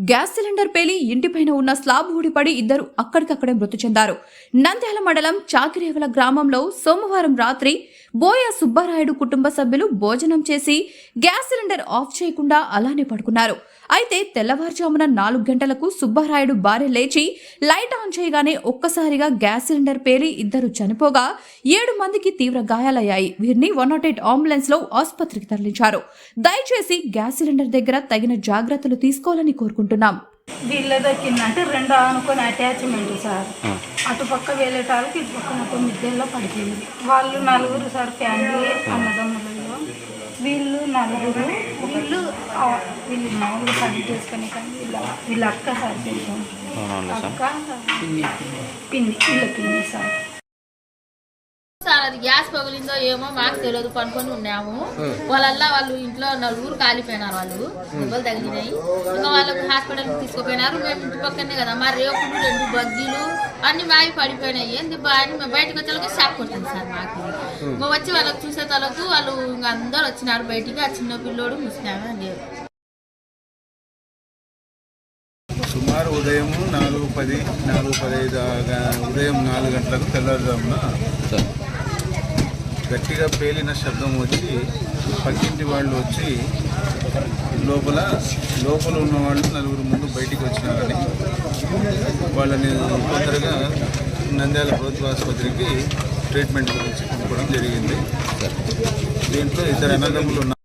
Gas cylinder పేలి ఇంటిపైన ఉన్న slab ఊడిపడి ఇద్దరు అక్కడికక్కడే మృతి చెందారు. నంద్యాల మండలం చాకిరేవల గ్రామంలో సోమవారం రాత్రి బోయ సుబ్బారాయుడు కుటుంబ సభ్యులు భోజనం చేసి గ్యాస్ సిలిండర్ ఆఫ్ చేయకుండా అలానే పడుకున్నారు. అయితే తెల్లవారుజామున 4 గంటలకు సుబ్బారాయుడు భార్య లేచి లైట్ ఆన్ చేయగానే ఒక్కసారిగా గ్యాస్ సిలిండర్ పేలి ఇద్దరు చనిపోగా 7 మందికి తీవ్ర గాయాలయ్యాయి. వీరిని 108 అంబులెన్స్ లో ఆసుపత్రికి తరలించారు. దయచేసి గ్యాస్ సిలిండర్ దగ్గర తగిన జాగ్రత్తలు తీసుకోవాలని కోరుకుంటున్నాం. వీళ్ళదొచ్చిందంటే 2 అనుకుని అటాచ్మెంట్ సార్. అటుపక్క వెళ్ళేటానికి ఇటుపక్క మొత్తం మిద్దెల్లో పడిపోయింది. వాళ్ళు 4 సార్ ఫ్యామిలీ అన్నదమ్ములలో. వీళ్ళు 4 వీళ్ళు మామూలుగా పని చేసుకుని కానీ వీళ్ళ అక్క సార్ తెలుసు అక్క పిన్ని వీళ్ళ పిన్ని సార్. సార్ అది గ్యాస్ పగిలిందో ఏమో మాకు తెలియదు, పనుకొని ఉన్నాము. వాళ్ళు ఇంట్లో 4 కాలిపోయినారు, వాళ్ళు దెబ్బలు తగిలినాయి. ఇంకా వాళ్ళకు హాస్పిటల్కి తీసుకుపోయినారు. మేము ఇంటి పక్కనే కదా, మా రేపులు 2 బగ్గీలు అన్ని మావి పడిపోయినాయి. అని మేము బయటకు వచ్చేళ్ళకి షాక్ కొట్టింది సార్ మాకు. వచ్చి వాళ్ళకి చూసే తలకు వాళ్ళు ఇంకా అందరూ వచ్చినారు బయటికి. ఆ చిన్న పిల్లోడు ముసినామే అని సుమారు ఉదయం 4:10, 4:15 ఉదయం 4 గంటలకు తెల్లవారుజామున గట్టిగా పేలిన శబ్దం వచ్చి పక్కింటి వాళ్ళు వచ్చి లోపల ఉన్న వాళ్ళు 4 ముందు బయటికి వచ్చినారని వాళ్ళని తొందరగా నంద్యాల ప్రభుత్వ ఆసుపత్రికి ట్రీట్మెంట్ గురించి పంపడం జరిగింది. దీంట్లో 2 అన్నదమ్ములు ఉన్నారు.